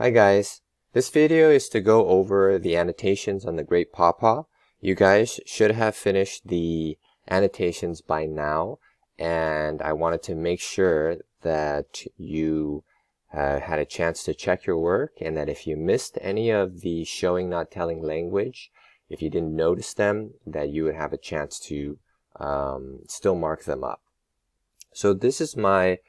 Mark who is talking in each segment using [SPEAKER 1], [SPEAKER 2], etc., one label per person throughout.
[SPEAKER 1] Hi guys, this video is to go over the annotations on the Great Paw Paw. You guys should have finished the annotations by now, and I wanted to make sure that you had a chance to check your work, and that if you missed any of the showing not telling language, if you didn't notice them, that you would have a chance to still mark them up. So this is my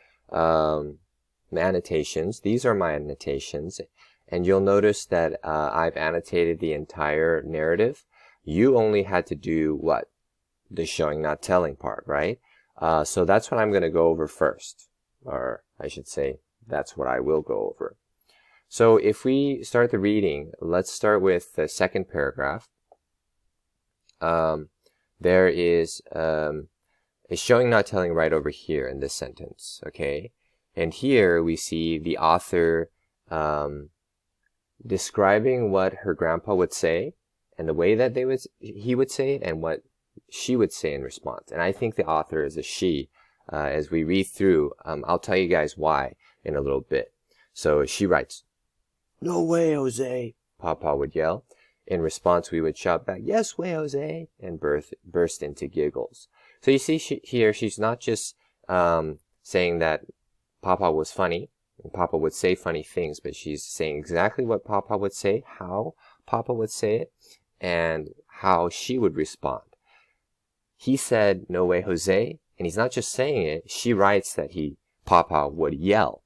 [SPEAKER 1] annotations. These are my annotations, and you'll notice that I've annotated the entire narrative. You only had to do what? The showing not telling part, right? So that's what I'm going to go over first, or I should say that's what I will go over. So if we start the reading, let's start with the second paragraph. There is a showing not telling right over here in this sentence, okay? And here we see the author describing what her grandpa would say, and the way that he would say it, and what she would say in response. And I think the author is a she. As we read through, I'll tell you guys why in a little bit. So she writes, "No way, Jose," Papa would yell. In response, we would shout back, "Yes way, Jose," and burst into giggles. So you see here, she's not just saying that Papa was funny, and Papa would say funny things, but she's saying exactly what Papa would say, how Papa would say it, and how she would respond. He said, "No way, Jose," and he's not just saying it. She writes that Papa would yell,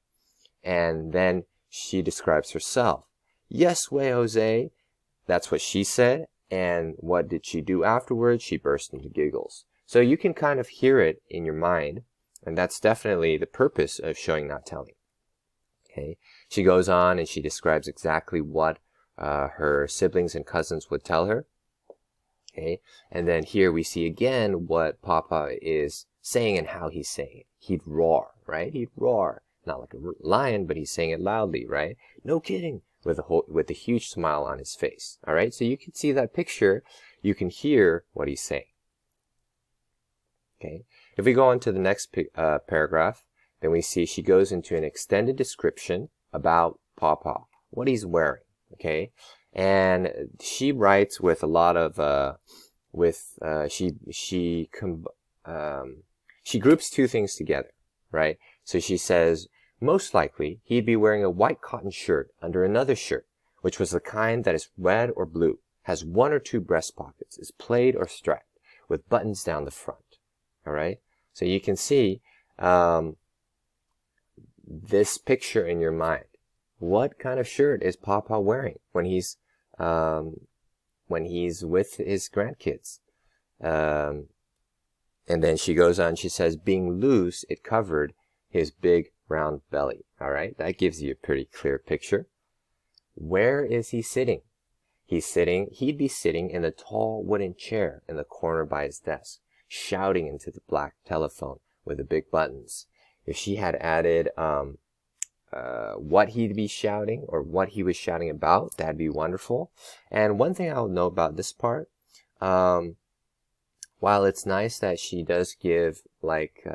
[SPEAKER 1] and then she describes herself. "Yes way, Jose." That's what she said, and what did she do afterwards? She burst into giggles. So you can kind of hear it in your mind, and that's definitely the purpose of showing not telling. Okay, she goes on and she describes exactly what her siblings and cousins would tell her. Okay, and then here we see again what Papa is saying and how he's saying it. He'd roar, right? He'd roar, not like a lion, but he's saying it loudly, right? "No kidding," with a huge smile on his face. All right, so you can see that picture. You can hear what he's saying. Okay, if we go on to the next paragraph, then we see she goes into an extended description about Papa, what he's wearing. Okay, and she writes with a lot of she groups two things together, right? So she says, "Most likely he'd be wearing a white cotton shirt under another shirt, which was the kind that is red or blue, has one or two breast pockets, is plaid or striped, with buttons down the front." All right, so you can see this picture in your mind. What kind of shirt is Papa wearing when he's with his grandkids? And then she goes on, she says, "Being loose, it covered his big round belly." All right, that gives you a pretty clear picture. Where is he sitting? He'd be sitting in a tall wooden chair in the corner by his desk, shouting into the black telephone with the big buttons. If she had added what he'd be shouting, or what he was shouting about, that'd be wonderful. And one thing I'll know about this part, while it's nice that she does give like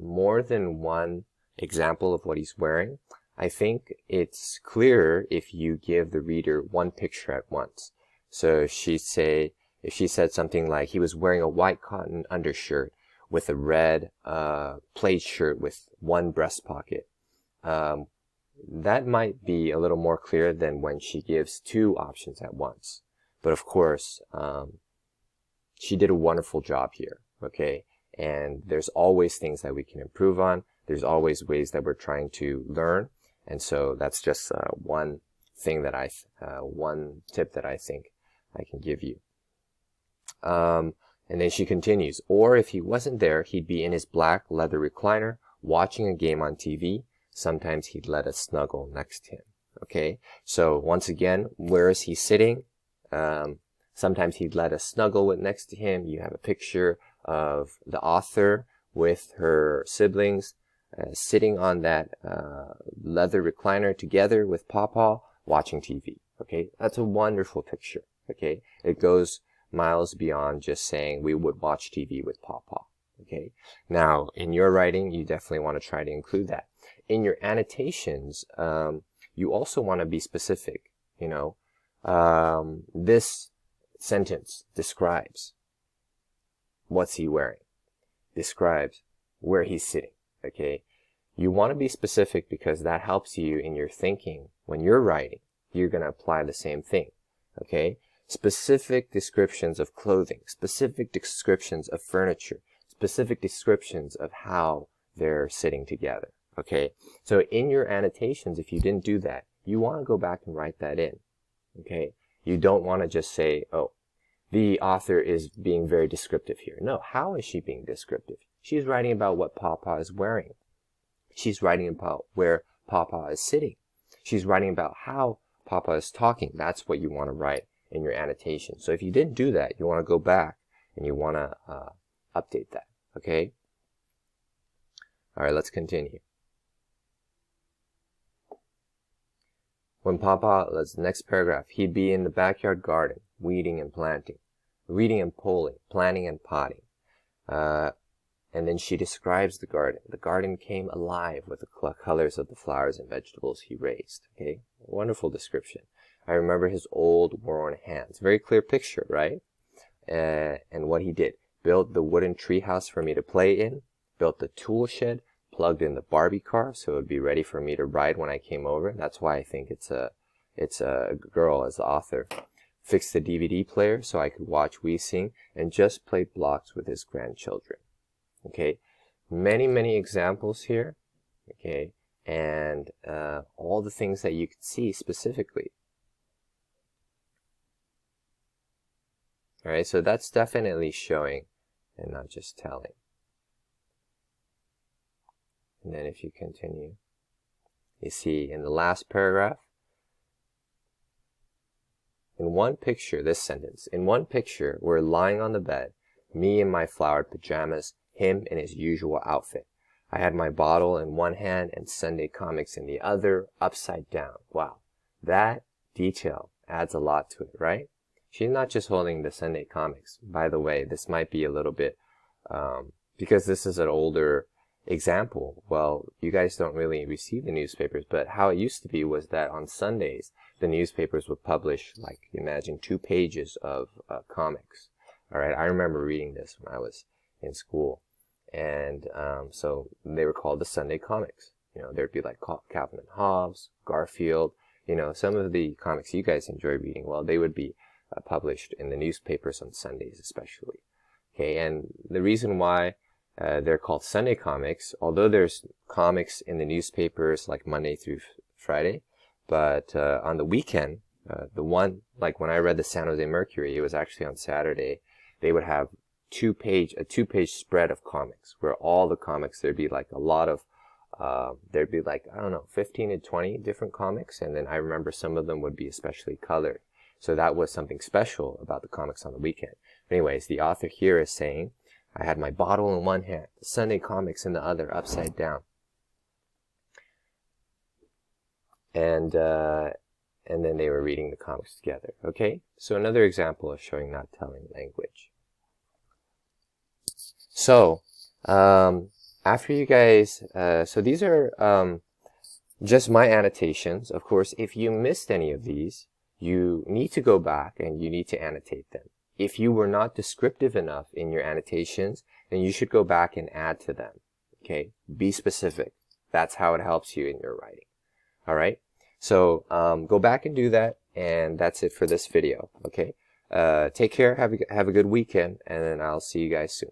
[SPEAKER 1] more than one example of what he's wearing, I think it's clearer if you give the reader one picture at once. So if she said something like, he was wearing a white cotton undershirt with a red plaid shirt with one breast pocket, that might be a little more clear than when she gives two options at once. But of course, she did a wonderful job here, okay? And there's always things that we can improve on. There's always ways that we're trying to learn. And so that's just one thing that one tip that I think I can give you. And then she continues, "Or if he wasn't there, he'd be in his black leather recliner watching a game on TV. Sometimes he'd let us snuggle next to him." Okay, so once again, where is he sitting? Sometimes he'd let us snuggle next to him. You have a picture of the author with her siblings sitting on that leather recliner together with Papa watching TV. Okay, that's a wonderful picture. Okay, it goes miles beyond just saying we would watch TV with Papa. Okay, now in your writing, you definitely want to try to include that. in your annotations, you also want to be specific. You know, this sentence describes what's he wearing, describes where he's sitting. Okay, you want to be specific because that helps you in your thinking. When you're writing, you're going to apply the same thing. Okay, specific descriptions of clothing, specific descriptions of furniture, specific descriptions of how they're sitting together. Okay, so in your annotations, if you didn't do that, you want to go back and write that in. Okay, you don't want to just say, oh, the author is being very descriptive here. No, how is she being descriptive? She's writing about what Paw Paw is wearing. She's writing about where Paw Paw is sitting. She's writing about how Paw Paw is talking. That's what you want to write in your annotation. So if you didn't do that, you want to go back and you want to update that. Okay? All right, let's continue. When Paw Paw, let's next paragraph, he'd be in the backyard garden, weeding and planting, reading and pulling, planting and potting. And then she describes the garden. The garden came alive with the colors of the flowers and vegetables he raised. Okay, wonderful description. I remember his old, worn hands. Very clear picture, right? And what he did. Built the wooden treehouse for me to play in. Built the tool shed. Plugged in the Barbie car so it would be ready for me to ride when I came over. That's why I think it's a girl as the author. Fixed the DVD player so I could watch We Sing, and just played blocks with his grandchildren. Okay, many examples here. Okay, and all the things that you could see specifically. All right, so that's definitely showing and not just telling. And then if you continue, you see in the last paragraph, in one picture, this sentence, in one picture, we're lying on the bed, me in my flowered pajamas, him in his usual outfit. I had my bottle in one hand and Sunday comics in the other, upside down. Wow, that detail adds a lot to it, right? She's not just holding the Sunday comics. By the way, this might be a little bit, because this is an older example. Well, you guys don't really receive the newspapers, but how it used to be was that on Sundays, the newspapers would publish, like, imagine 2 pages of comics. All right, I remember reading this when I was in school. And so they were called the Sunday comics. You know, there'd be like Calvin and Hobbes, Garfield, you know, some of the comics you guys enjoy reading. Well, they would be published in the newspapers on Sundays especially. Okay, and the reason why they're called Sunday comics, although there's comics in the newspapers like Monday through Friday, but on the weekend, the one, like when I read the San Jose Mercury, it was actually on Saturday, they would have a 2-page spread of comics, where all the comics, there'd be like a lot of, there'd be like, I don't know, 15 to 20 different comics, and then I remember some of them would be especially colored. So that was something special about the comics on the weekend. But anyways, the author here is saying, I had my bottle in one hand, the Sunday comics in the other, upside down. And then they were reading the comics together. Okay? So another example of showing not telling language. So, after you guys, so these are just my annotations. Of course, if you missed any of these, you need to go back and you need to annotate them. If you were not descriptive enough in your annotations, then you should go back and add to them. Okay? Be specific. That's how it helps you in your writing. All right? So, go back and do that, and that's it for this video. Okay? Take care, have a good weekend, and then I'll see you guys soon.